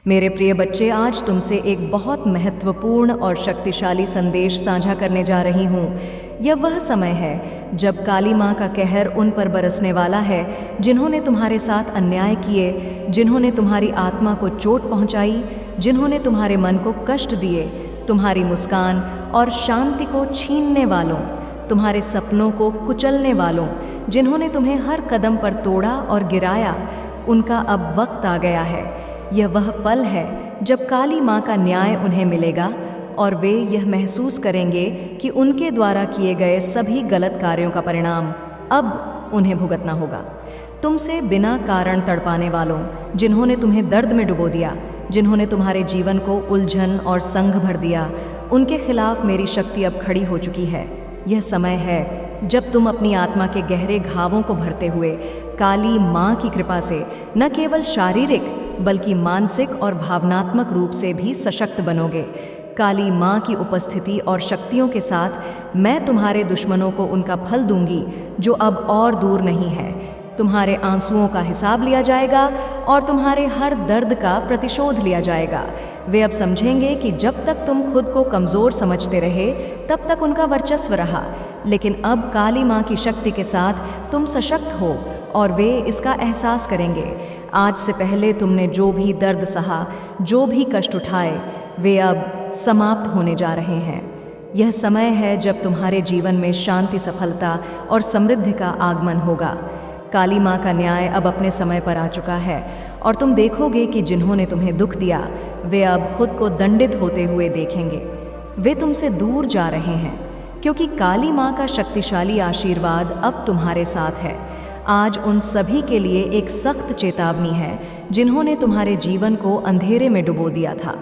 मेरे प्रिय बच्चे, आज तुमसे एक बहुत महत्वपूर्ण और शक्तिशाली संदेश साझा करने जा रही हूँ। यह वह समय है जब काली माँ का कहर उन पर बरसने वाला है जिन्होंने तुम्हारे साथ अन्याय किए, जिन्होंने तुम्हारी आत्मा को चोट पहुँचाई, जिन्होंने तुम्हारे मन को कष्ट दिए, तुम्हारी मुस्कान और शांति को छीनने वालों, तुम्हारे सपनों को कुचलने वालों, जिन्होंने तुम्हें हर कदम पर तोड़ा और गिराया। उनका अब वक्त आ गया है। यह वह पल है जब काली माँ का न्याय उन्हें मिलेगा और वे यह महसूस करेंगे कि उनके द्वारा किए गए सभी गलत कार्यों का परिणाम अब उन्हें भुगतना होगा। तुमसे बिना कारण तड़पाने वालों, जिन्होंने तुम्हें दर्द में डुबो दिया, जिन्होंने तुम्हारे जीवन को उलझन और संघ भर दिया, उनके खिलाफ मेरी शक्ति अब खड़ी हो चुकी है। यह समय है जब तुम अपनी आत्मा के गहरे घावों को भरते हुए काली माँ की कृपा से न केवल शारीरिक बल्कि मानसिक और भावनात्मक रूप से भी सशक्त बनोगे। काली माँ की उपस्थिति और शक्तियों के साथ मैं तुम्हारे दुश्मनों को उनका फल दूंगी जो अब और दूर नहीं है। तुम्हारे आंसुओं का हिसाब लिया जाएगा और तुम्हारे हर दर्द का प्रतिशोध लिया जाएगा। वे अब समझेंगे कि जब तक तुम खुद को कमज़ोर समझते रहे तब तक उनका वर्चस्व रहा, लेकिन अब काली माँ की शक्ति के साथ तुम सशक्त हो और वे इसका एहसास करेंगे। आज से पहले तुमने जो भी दर्द सहा, जो भी कष्ट उठाए, वे अब समाप्त होने जा रहे हैं। यह समय है जब तुम्हारे जीवन में शांति, सफलता और समृद्धि का आगमन होगा। काली माँ का न्याय अब अपने समय पर आ चुका है और तुम देखोगे कि जिन्होंने तुम्हें दुख दिया वे अब खुद को दंडित होते हुए देखेंगे। वे तुमसे दूर जा रहे हैं क्योंकि काली माँ का शक्तिशाली आशीर्वाद अब तुम्हारे साथ है। आज उन सभी के लिए एक सख्त चेतावनी है जिन्होंने तुम्हारे जीवन को अंधेरे में डुबो दिया था,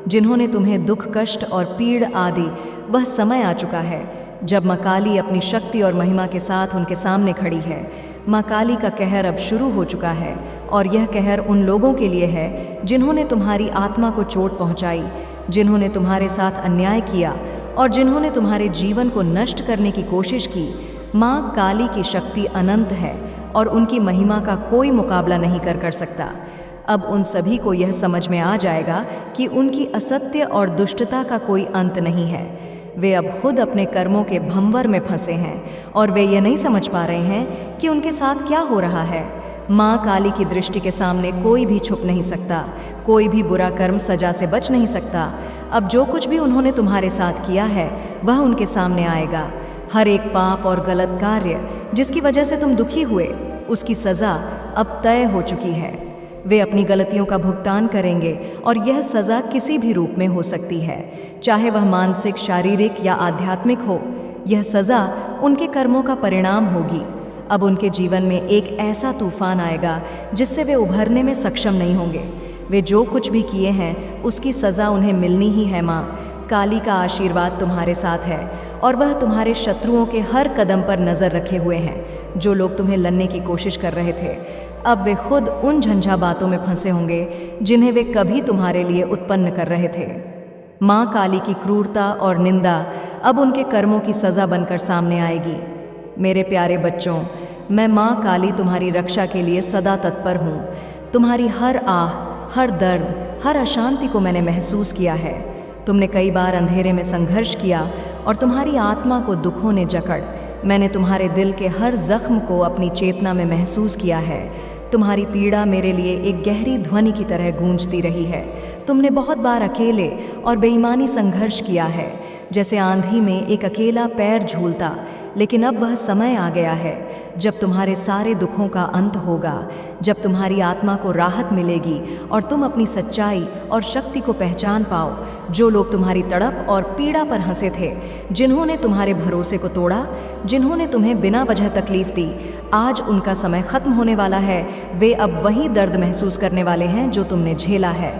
जिन्होंने तुम्हें दुख, कष्ट और पीड़ आदि। वह समय आ चुका है जब माँ काली अपनी शक्ति और महिमा के साथ उनके सामने खड़ी है। माँ काली का कहर अब शुरू हो चुका है और यह कहर उन लोगों के लिए है जिन्होंने तुम्हारी आत्मा को चोट पहुँचाई, जिन्होंने तुम्हारे साथ अन्याय किया और जिन्होंने तुम्हारे जीवन को नष्ट करने की कोशिश की। माँ काली की शक्ति अनंत है और उनकी महिमा का कोई मुकाबला नहीं कर सकता। अब उन सभी को यह समझ में आ जाएगा कि उनकी असत्य और दुष्टता का कोई अंत नहीं है। वे अब खुद अपने कर्मों के भंवर में फंसे हैं और वे ये नहीं समझ पा रहे हैं कि उनके साथ क्या हो रहा है। माँ काली की दृष्टि के सामने कोई भी छुप नहीं सकता, कोई भी बुरा कर्म सजा से बच नहीं सकता। अब जो कुछ भी उन्होंने तुम्हारे साथ किया है वह उनके सामने आएगा। हर एक पाप और गलत कार्य जिसकी वजह से तुम दुखी हुए, उसकी सज़ा अब तय हो चुकी है। वे अपनी गलतियों का भुगतान करेंगे और यह सज़ा किसी भी रूप में हो सकती है, चाहे वह मानसिक, शारीरिक या आध्यात्मिक हो। यह सज़ा उनके कर्मों का परिणाम होगी। अब उनके जीवन में एक ऐसा तूफान आएगा जिससे वे उभरने में सक्षम नहीं होंगे। वे जो कुछ भी किए हैं उसकी सज़ा उन्हें मिलनी ही है। माँ काली का आशीर्वाद तुम्हारे साथ है और वह तुम्हारे शत्रुओं के हर कदम पर नज़र रखे हुए हैं। जो लोग तुम्हें लड़ने की कोशिश कर रहे थे, अब वे खुद उन झंझा बातों में फंसे होंगे जिन्हें वे कभी तुम्हारे लिए उत्पन्न कर रहे थे। माँ काली की क्रूरता और निंदा अब उनके कर्मों की सज़ा बनकर सामने आएगी। मेरे प्यारे बच्चों, मैं माँ काली तुम्हारी रक्षा के लिए सदा तत्पर हूँ। तुम्हारी हर आह, हर दर्द, हर अशांति को मैंने महसूस किया है। तुमने कई बार अंधेरे में संघर्ष किया और तुम्हारी आत्मा को दुखों ने जकड़। मैंने तुम्हारे दिल के हर जख्म को अपनी चेतना में महसूस किया है। तुम्हारी पीड़ा मेरे लिए एक गहरी ध्वनि की तरह गूंजती रही है। तुमने बहुत बार अकेले और बेईमानी संघर्ष किया है, जैसे आंधी में एक अकेला पैर झूलता। लेकिन अब वह समय आ गया है जब तुम्हारे सारे दुखों का अंत होगा, जब तुम्हारी आत्मा को राहत मिलेगी और तुम अपनी सच्चाई और शक्ति को पहचान पाओ। जो लोग तुम्हारी तड़प और पीड़ा पर हंसे थे, जिन्होंने तुम्हारे भरोसे को तोड़ा, जिन्होंने तुम्हें बिना वजह तकलीफ दी, आज उनका समय खत्म होने वाला है। वे अब वही दर्द महसूस करने वाले हैं जो तुमने झेला है।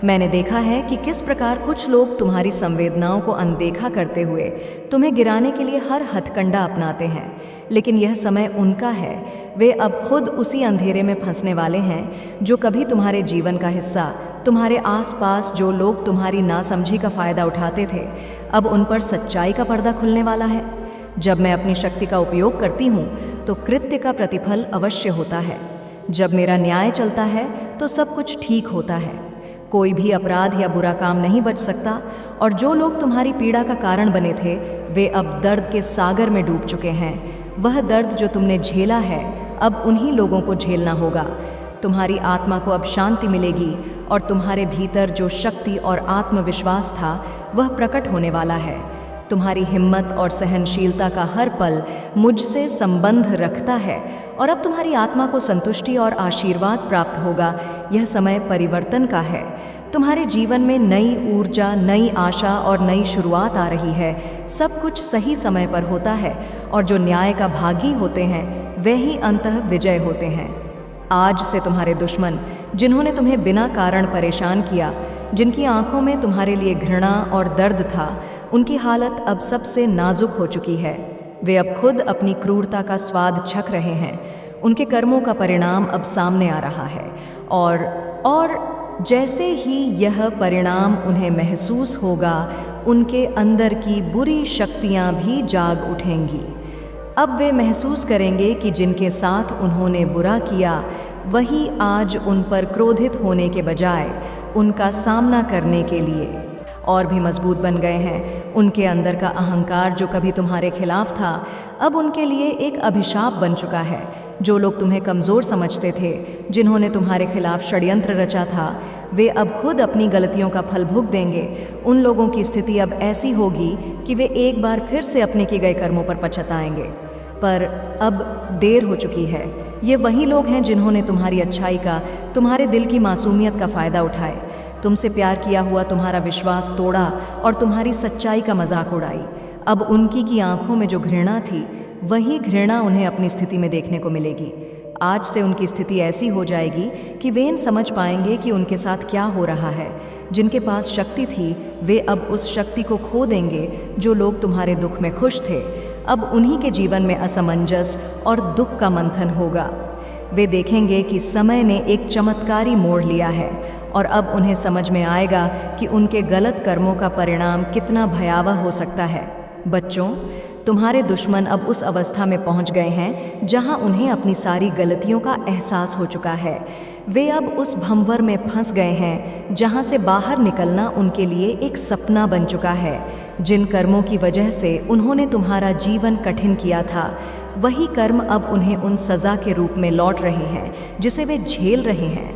मैंने देखा है कि किस प्रकार कुछ लोग तुम्हारी संवेदनाओं को अनदेखा करते हुए तुम्हें गिराने के लिए हर हथकंडा अपनाते हैं, लेकिन यह समय उनका है। वे अब खुद उसी अंधेरे में फंसने वाले हैं जो कभी तुम्हारे जीवन का हिस्सा, तुम्हारे आसपास जो लोग तुम्हारी नासमझी का फ़ायदा उठाते थे, अब उन पर सच्चाई का पर्दा खुलने वाला है। जब मैं अपनी शक्ति का उपयोग करती हूँ तो कृत्य का प्रतिफल अवश्य होता है। जब मेरा न्याय चलता है तो सब कुछ ठीक होता है। कोई भी अपराध या बुरा काम नहीं बच सकता, और जो लोग तुम्हारी पीड़ा का कारण बने थे वे अब दर्द के सागर में डूब चुके हैं। वह दर्द जो तुमने झेला है अब उन्हीं लोगों को झेलना होगा। तुम्हारी आत्मा को अब शांति मिलेगी और तुम्हारे भीतर जो शक्ति और आत्मविश्वास था वह प्रकट होने वाला है। तुम्हारी हिम्मत और सहनशीलता का हर पल मुझसे संबंध रखता है और अब तुम्हारी आत्मा को संतुष्टि और आशीर्वाद प्राप्त होगा। यह समय परिवर्तन का है। तुम्हारे जीवन में नई ऊर्जा, नई आशा और नई शुरुआत आ रही है। सब कुछ सही समय पर होता है और जो न्याय का भागी होते हैं वे ही अंततः विजय होते हैं। आज से तुम्हारे दुश्मन, जिन्होंने तुम्हें बिना कारण परेशान किया, जिनकी आंखों में तुम्हारे लिए घृणा और दर्द था, उनकी हालत अब सबसे नाजुक हो चुकी है। वे अब खुद अपनी क्रूरता का स्वाद चख रहे हैं। उनके कर्मों का परिणाम अब सामने आ रहा है और जैसे ही यह परिणाम उन्हें महसूस होगा, उनके अंदर की बुरी शक्तियां भी जाग उठेंगी। अब वे महसूस करेंगे कि जिनके साथ उन्होंने बुरा किया वही आज उन पर क्रोधित होने के बजाय उनका सामना करने के लिए और भी मजबूत बन गए हैं। उनके अंदर का अहंकार जो कभी तुम्हारे खिलाफ था अब उनके लिए एक अभिशाप बन चुका है। जो लोग तुम्हें कमज़ोर समझते थे, जिन्होंने तुम्हारे खिलाफ षड्यंत्र रचा था, वे अब खुद अपनी गलतियों का फल भुगत देंगे। उन लोगों की स्थिति अब ऐसी होगी कि वे एक बार फिर से अपने किए गए कर्मों पर पछताएंगे, पर अब देर हो चुकी है। ये वही लोग हैं जिन्होंने तुम्हारी अच्छाई का, तुम्हारे दिल की मासूमियत का फ़ायदा उठाए, तुमसे प्यार किया हुआ तुम्हारा विश्वास तोड़ा और तुम्हारी सच्चाई का मजाक उड़ाई। अब उनकी की आंखों में जो घृणा थी वही घृणा उन्हें अपनी स्थिति में देखने को मिलेगी। आज से उनकी स्थिति ऐसी हो जाएगी कि वे समझ पाएंगे कि उनके साथ क्या हो रहा है। जिनके पास शक्ति थी वे अब उस शक्ति को खो देंगे। जो लोग तुम्हारे दुख में खुश थे अब उन्हीं के जीवन में असमंजस और दुख का मंथन होगा। वे देखेंगे कि समय ने एक चमत्कारी मोड़ लिया है और अब उन्हें समझ में आएगा कि उनके गलत कर्मों का परिणाम कितना भयावह हो सकता है। बच्चों, तुम्हारे दुश्मन अब उस अवस्था में पहुंच गए हैं जहां उन्हें अपनी सारी गलतियों का एहसास हो चुका है। वे अब उस भंवर में फंस गए हैं जहां से बाहर निकलना उनके लिए एक सपना बन चुका है। जिन कर्मों की वजह से उन्होंने तुम्हारा जीवन कठिन किया था वही कर्म अब उन्हें उन सज़ा के रूप में लौट रहे हैं जिसे वे झेल रहे हैं।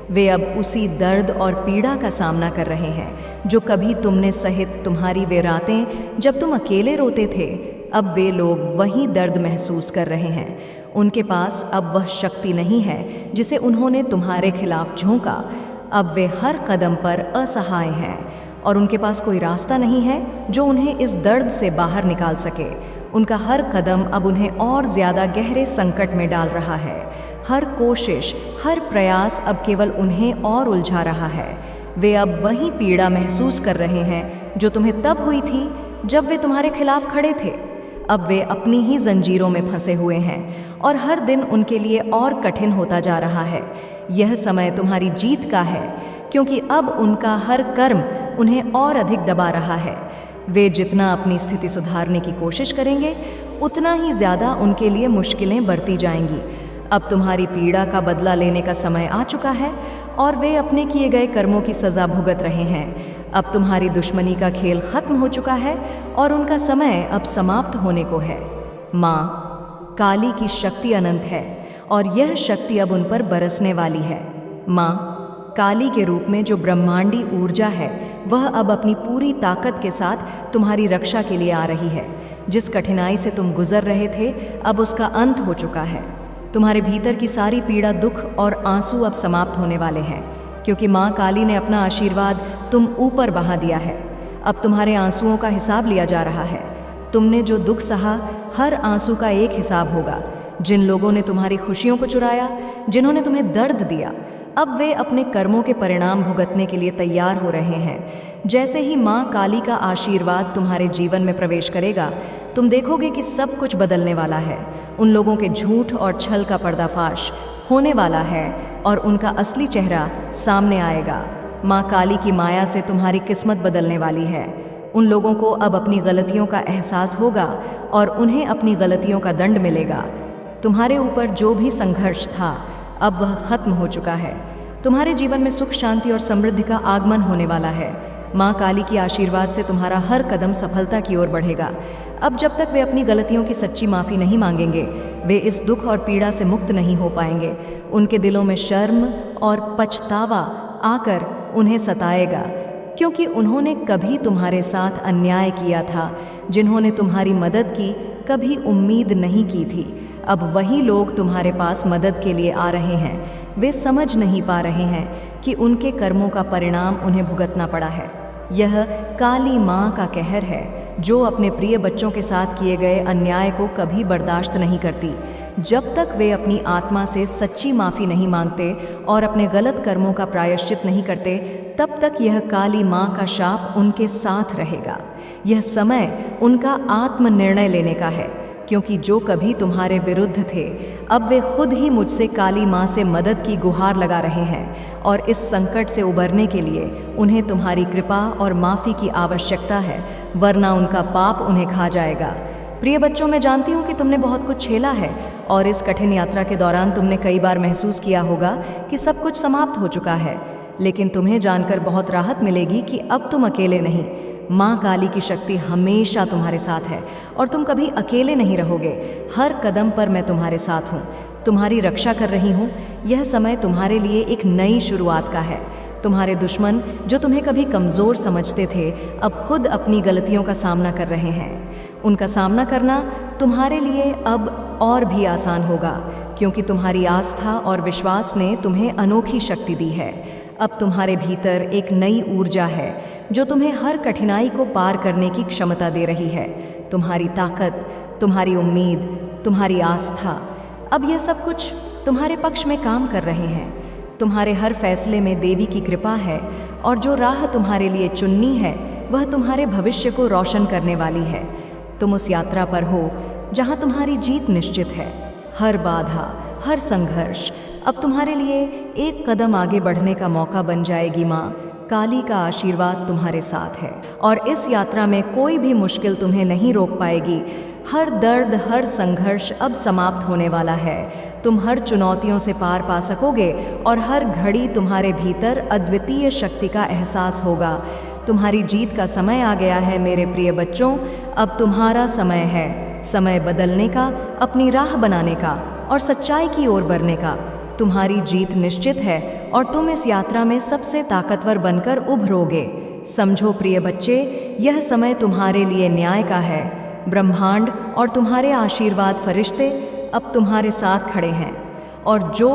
वे अब उसी दर्द और पीड़ा का सामना कर रहे हैं जो कभी तुमने सहित तुम्हारी वे रातें जब तुम अकेले रोते थे। अब वे लोग वही दर्द महसूस कर रहे हैं। उनके पास अब वह शक्ति नहीं है जिसे उन्होंने तुम्हारे खिलाफ झोंका। अब वे हर कदम पर असहाय हैं और उनके पास कोई रास्ता नहीं है जो उन्हें इस दर्द से बाहर निकाल सके। उनका हर कदम अब उन्हें और ज़्यादा गहरे संकट में डाल रहा है। हर कोशिश, हर प्रयास अब केवल उन्हें और उलझा रहा है। वे अब वही पीड़ा महसूस कर रहे हैं जो तुम्हें तब हुई थी जब वे तुम्हारे खिलाफ खड़े थे। अब वे अपनी ही जंजीरों में फंसे हुए हैं और हर दिन उनके लिए और कठिन होता जा रहा है। यह समय तुम्हारी जीत का है क्योंकि अब उनका हर कर्म उन्हें और अधिक दबा रहा है। वे जितना अपनी स्थिति सुधारने की कोशिश करेंगे उतना ही ज़्यादा उनके लिए मुश्किलें बढ़ती जाएंगी। अब तुम्हारी पीड़ा का बदला लेने का समय आ चुका है और वे अपने किए गए कर्मों की सज़ा भुगत रहे हैं। अब तुम्हारी दुश्मनी का खेल खत्म हो चुका है और उनका समय अब समाप्त होने को है। माँ काली की शक्ति अनंत है और यह शक्ति अब उन पर बरसने वाली है। माँ काली के रूप में जो ब्रह्मांडी ऊर्जा है वह अब अपनी पूरी ताकत के साथ तुम्हारी रक्षा के लिए आ रही है। जिस कठिनाई से तुम गुजर रहे थे अब उसका अंत हो चुका है। तुम्हारे भीतर की सारी पीड़ा, दुख और आंसू अब समाप्त होने वाले हैं क्योंकि माँ काली ने अपना आशीर्वाद तुम ऊपर बहा दिया है। अब तुम्हारे आंसुओं का हिसाब लिया जा रहा है। तुमने जो दुख सहा हर आंसू का एक हिसाब होगा। जिन लोगों ने तुम्हारी खुशियों को चुराया, जिन्होंने तुम्हें दर्द दिया, अब वे अपने कर्मों के परिणाम भुगतने के लिए तैयार हो रहे हैं। जैसे ही माँ काली का आशीर्वाद तुम्हारे जीवन में प्रवेश करेगा तुम देखोगे कि सब कुछ बदलने वाला है। उन लोगों के झूठ और छल का पर्दाफाश होने वाला है और उनका असली चेहरा सामने आएगा। माँ काली की माया से तुम्हारी किस्मत बदलने वाली है। उन लोगों को अब अपनी गलतियों का एहसास होगा और उन्हें अपनी गलतियों का दंड मिलेगा। तुम्हारे ऊपर जो भी संघर्ष था अब वह खत्म हो चुका है। तुम्हारे जीवन में सुख, शांति और समृद्धि का आगमन होने वाला है। माँ काली की आशीर्वाद से तुम्हारा हर कदम सफलता की ओर बढ़ेगा। अब जब तक वे अपनी गलतियों की सच्ची माफ़ी नहीं मांगेंगे, वे इस दुख और पीड़ा से मुक्त नहीं हो पाएंगे। उनके दिलों में शर्म और पछतावा आकर उन्हें सताएगा, क्योंकि उन्होंने कभी तुम्हारे साथ अन्याय किया था। जिन्होंने तुम्हारी मदद की, कभी उम्मीद नहीं की थी, अब वही लोग तुम्हारे पास मदद के लिए आ रहे हैं। वे समझ नहीं पा रहे हैं कि उनके कर्मों का परिणाम उन्हें भुगतना पड़ा है। यह काली माँ का कहर है, जो अपने प्रिय बच्चों के साथ किए गए अन्याय को कभी बर्दाश्त नहीं करती। जब तक वे अपनी आत्मा से सच्ची माफ़ी नहीं मांगते और अपने गलत कर्मों का प्रायश्चित नहीं करते, तब तक यह काली माँ का शाप उनके साथ रहेगा। यह समय उनका आत्मनिर्णय लेने का है, क्योंकि जो कभी तुम्हारे विरुद्ध थे, अब वे खुद ही मुझसे काली माँ से मदद की गुहार लगा रहे हैं। और इस संकट से उबरने के लिए उन्हें तुम्हारी कृपा और माफ़ी की आवश्यकता है, वरना उनका पाप उन्हें खा जाएगा। प्रिय बच्चों, मैं जानती हूँ कि तुमने बहुत कुछ झेला है और इस कठिन यात्रा के दौरान तुमने कई बार महसूस किया होगा कि सब कुछ समाप्त हो चुका है। लेकिन तुम्हें जानकर बहुत राहत मिलेगी कि अब तुम अकेले नहीं। माँ काली की शक्ति हमेशा तुम्हारे साथ है और तुम कभी अकेले नहीं रहोगे। हर कदम पर मैं तुम्हारे साथ हूँ, तुम्हारी रक्षा कर रही हूँ। यह समय तुम्हारे लिए एक नई शुरुआत का है। तुम्हारे दुश्मन, जो तुम्हें कभी कमज़ोर समझते थे, अब खुद अपनी गलतियों का सामना कर रहे हैं। उनका सामना करना तुम्हारे लिए अब और भी आसान होगा, क्योंकि तुम्हारी आस्था और विश्वास ने तुम्हें अनोखी शक्ति दी है। अब तुम्हारे भीतर एक नई ऊर्जा है, जो तुम्हें हर कठिनाई को पार करने की क्षमता दे रही है। तुम्हारी ताकत, तुम्हारी उम्मीद, तुम्हारी आस्था, अब यह सब कुछ तुम्हारे पक्ष में काम कर रहे हैं। तुम्हारे हर फैसले में देवी की कृपा है, और जो राह तुम्हारे लिए चुननी है, वह तुम्हारे भविष्य को रोशन करने वाली है। तुम उस यात्रा पर हो जहाँ तुम्हारी जीत निश्चित है। हर बाधा, हर संघर्ष अब तुम्हारे लिए एक कदम आगे बढ़ने का मौका बन जाएगी। माँ काली का आशीर्वाद तुम्हारे साथ है, और इस यात्रा में कोई भी मुश्किल तुम्हें नहीं रोक पाएगी। हर दर्द, हर संघर्ष अब समाप्त होने वाला है। तुम हर चुनौतियों से पार पा सकोगे, और हर घड़ी तुम्हारे भीतर अद्वितीय शक्ति का एहसास होगा। तुम्हारी जीत का समय आ गया है मेरे प्रिय बच्चों। अब तुम्हारा समय है, समय बदलने का, अपनी राह बनाने का और सच्चाई की ओर बढ़ने का। तुम्हारी जीत निश्चित है, और तुम इस यात्रा में सबसे ताकतवर बनकर उभरोगे। समझो प्रिय बच्चे, यह समय तुम्हारे लिए न्याय का है। ब्रह्मांड और तुम्हारे आशीर्वाद फरिश्ते अब तुम्हारे साथ खड़े हैं, और जो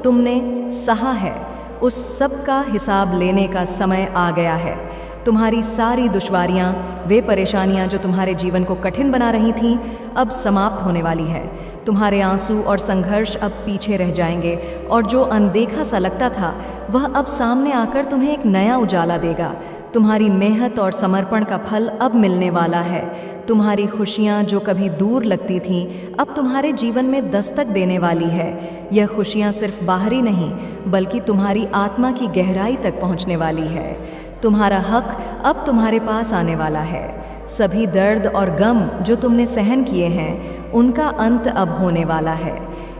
तुमने सहा है, उस सब का हिसाब लेने का समय आ गया है। तुम्हारी सारी दुश्वारियाँ, वे परेशानियाँ जो तुम्हारे जीवन को कठिन बना रही थीं, अब समाप्त होने वाली है। तुम्हारे आंसू और संघर्ष अब पीछे रह जाएंगे, और जो अनदेखा सा लगता था, वह अब सामने आकर तुम्हें एक नया उजाला देगा। तुम्हारी मेहनत और समर्पण का फल अब मिलने वाला है। तुम्हारी खुशियाँ जो कभी दूर लगती थीं, अब तुम्हारे जीवन में दस्तक देने वाली है। यह खुशियाँ सिर्फ बाहरी नहीं, बल्कि तुम्हारी आत्मा की गहराई तक पहुँचने वाली है। तुम्हारा हक अब तुम्हारे पास आने वाला है। सभी दर्द और गम जो तुमने सहन किए हैं, उनका अंत अब होने वाला है।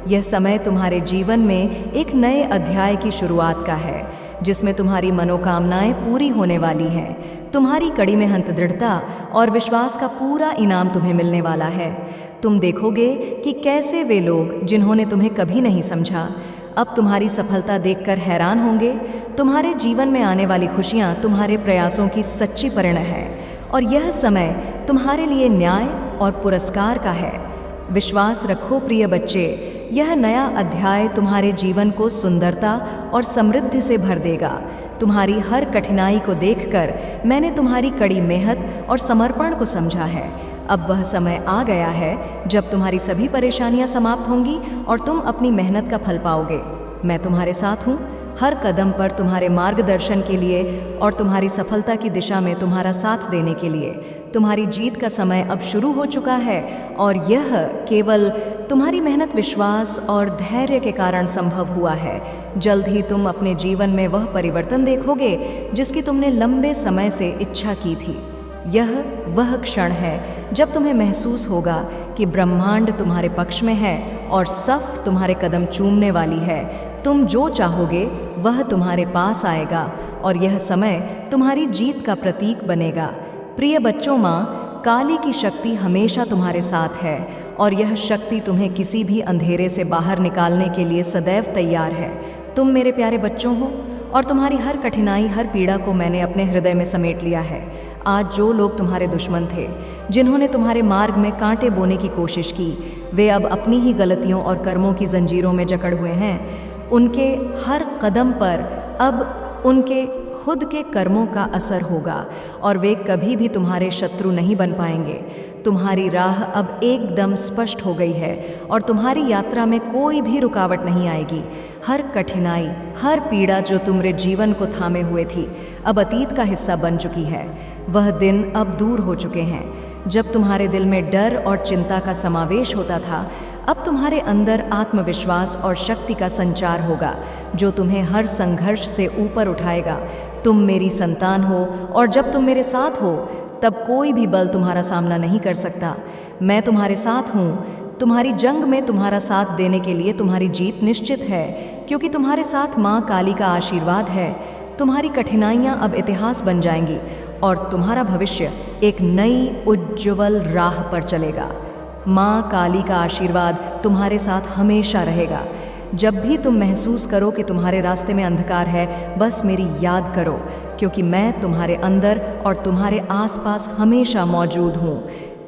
यह समय तुम्हारे जीवन में एक नए अध्याय की शुरुआत का है, जिसमें तुम्हारी मनोकामनाएं पूरी होने वाली हैं। तुम्हारी कड़ी मेहनत, दृढ़ता और विश्वास का पूरा इनाम तुम्हें मिलने वाला है। तुम देखोगे कि कैसे वे लोग जिन्होंने तुम्हें कभी नहीं समझा, अब तुम्हारी सफलता देखकर हैरान होंगे। तुम्हारे जीवन में आने वाली खुशियाँ तुम्हारे प्रयासों की सच्ची परिणय है, और यह समय तुम्हारे लिए न्याय और पुरस्कार का है। विश्वास रखो प्रिय बच्चे, यह नया अध्याय तुम्हारे जीवन को सुंदरता और समृद्धि से भर देगा। तुम्हारी हर कठिनाई को देखकर मैंने तुम्हारी कड़ी मेहनत और समर्पण को समझा है। अब वह समय आ गया है जब तुम्हारी सभी परेशानियां समाप्त होंगी और तुम अपनी मेहनत का फल पाओगे। मैं तुम्हारे साथ हूँ, हर कदम पर तुम्हारे मार्गदर्शन के लिए और तुम्हारी सफलता की दिशा में तुम्हारा साथ देने के लिए। तुम्हारी जीत का समय अब शुरू हो चुका है, और यह केवल तुम्हारी मेहनत, विश्वास और धैर्य के कारण संभव हुआ है। जल्द ही तुम अपने जीवन में वह परिवर्तन देखोगे जिसकी तुमने लंबे समय से इच्छा की थी। यह वह क्षण है जब तुम्हें महसूस होगा कि ब्रह्मांड तुम्हारे पक्ष में है और सफ तुम्हारे कदम चूमने वाली है। तुम जो चाहोगे वह तुम्हारे पास आएगा और यह समय तुम्हारी जीत का प्रतीक बनेगा। प्रिय बच्चों, माँ काली की शक्ति हमेशा तुम्हारे साथ है और यह शक्ति तुम्हें किसी भी अंधेरे से बाहर निकालने के लिए सदैव तैयार है। तुम मेरे प्यारे बच्चों हो और तुम्हारी हर कठिनाई, हर पीड़ा को मैंने अपने हृदय में समेट लिया है। आज जो लोग तुम्हारे दुश्मन थे, जिन्होंने तुम्हारे मार्ग में कांटे बोने की कोशिश की, वे अब अपनी ही गलतियों और कर्मों की जंजीरों में जकड़ हुए हैं। उनके हर कदम पर अब उनके खुद के कर्मों का असर होगा और वे कभी भी तुम्हारे शत्रु नहीं बन पाएंगे। तुम्हारी राह अब एकदम स्पष्ट हो गई है और तुम्हारी यात्रा में कोई भी रुकावट नहीं आएगी। हर कठिनाई, हर पीड़ा जो तुम्हारे जीवन को थामे हुए थी, अब अतीत का हिस्सा बन चुकी है। वह दिन अब दूर हो चुके हैं जब तुम्हारे दिल में डर और चिंता का समावेश होता था। अब तुम्हारे अंदर आत्मविश्वास और शक्ति का संचार होगा जो तुम्हें हर संघर्ष से ऊपर उठाएगा। तुम मेरी संतान हो और जब तुम मेरे साथ हो तब कोई भी बल तुम्हारा सामना नहीं कर सकता। मैं तुम्हारे साथ हूँ। तुम्हारी जंग में तुम्हारा साथ देने के लिए तुम्हारी जीत निश्चित है, क्योंकि तुम्हारे साथ माँ काली का आशीर्वाद है। तुम्हारी कठिनाइयाँ अब इतिहास बन जाएंगी और तुम्हारा भविष्य एक नई उज्ज्वल राह पर चलेगा। माँ काली का आशीर्वाद तुम्हारे साथ हमेशा रहेगा। जब भी तुम महसूस करो कि तुम्हारे रास्ते में अंधकार है, बस मेरी याद करो, क्योंकि मैं तुम्हारे अंदर और तुम्हारे आसपास हमेशा मौजूद हूँ।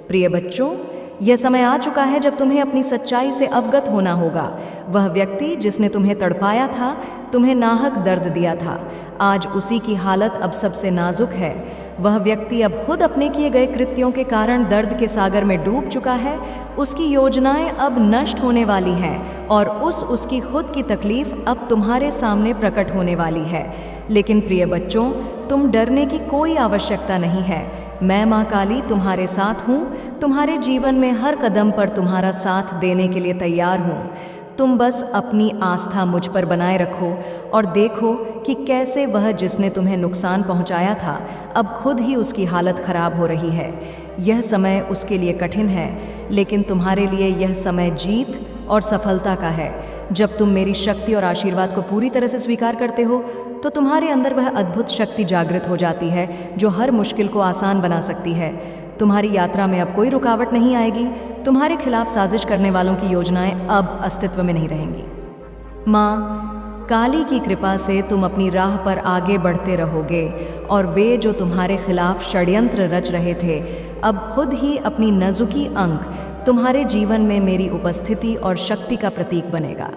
प्रिय बच्चों, यह समय आ चुका है जब तुम्हें अपनी सच्चाई से अवगत होना होगा। वह व्यक्ति जिसने तुम्हें तड़पाया था, तुम्हें नाहक दर्द दिया था, आज उसी की हालत अब सबसे नाजुक है। वह व्यक्ति अब खुद अपने किए गए कृत्यों के कारण दर्द के सागर में डूब चुका है। उसकी योजनाएं अब नष्ट होने वाली हैं और उसकी खुद की तकलीफ अब तुम्हारे सामने प्रकट होने वाली है। लेकिन प्रिय बच्चों, तुम डरने की कोई आवश्यकता नहीं है। मैं माँ काली तुम्हारे साथ हूँ। तुम्हारे जीवन में हर कदम पर तुम्हारा साथ देने के लिए तैयार हूँ। तुम बस अपनी आस्था मुझ पर बनाए रखो और देखो कि कैसे वह जिसने तुम्हें नुकसान पहुंचाया था, अब खुद ही उसकी हालत खराब हो रही है। यह समय उसके लिए कठिन है, लेकिन तुम्हारे लिए यह समय जीत और सफलता का है। जब तुम मेरी शक्ति और आशीर्वाद को पूरी तरह से स्वीकार करते हो, तो तुम्हारे अंदर वह अद्भुत शक्ति जागृत हो जाती है जो हर मुश्किल को आसान बना सकती है। तुम्हारी यात्रा में अब कोई रुकावट नहीं आएगी। तुम्हारे खिलाफ साजिश करने वालों की योजनाएं अब अस्तित्व में नहीं रहेंगी। माँ काली की कृपा से तुम अपनी राह पर आगे बढ़ते रहोगे और वे जो तुम्हारे खिलाफ षड्यंत्र रच रहे थे, अब खुद ही अपनी नजुकी अंक तुम्हारे जीवन में मेरी उपस्थिति और शक्ति का प्रतीक बनेगा।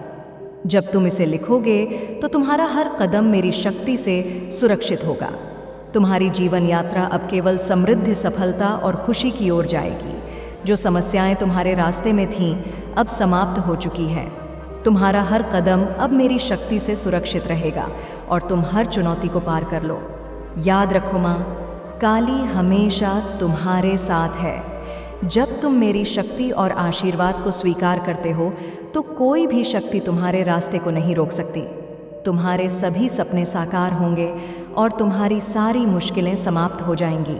जब तुम इसे लिखोगे तो तुम्हारा हर कदम मेरी शक्ति से सुरक्षित होगा। तुम्हारी जीवन यात्रा अब केवल समृद्ध, सफलता और खुशी की ओर जाएगी। जो समस्याएं तुम्हारे रास्ते में थीं, अब समाप्त हो चुकी हैं। तुम्हारा हर कदम अब मेरी शक्ति से सुरक्षित रहेगा और तुम हर चुनौती को पार कर लो। याद रखो माँ, काली हमेशा तुम्हारे साथ है। जब तुम मेरी शक्ति और आशीर्वाद को स्वीकार करते हो, तो कोई भी शक्ति तुम्हारे रास्ते को नहीं रोक सकती। तुम्हारे सभी सपने साकार होंगे और तुम्हारी सारी मुश्किलें समाप्त हो जाएंगी।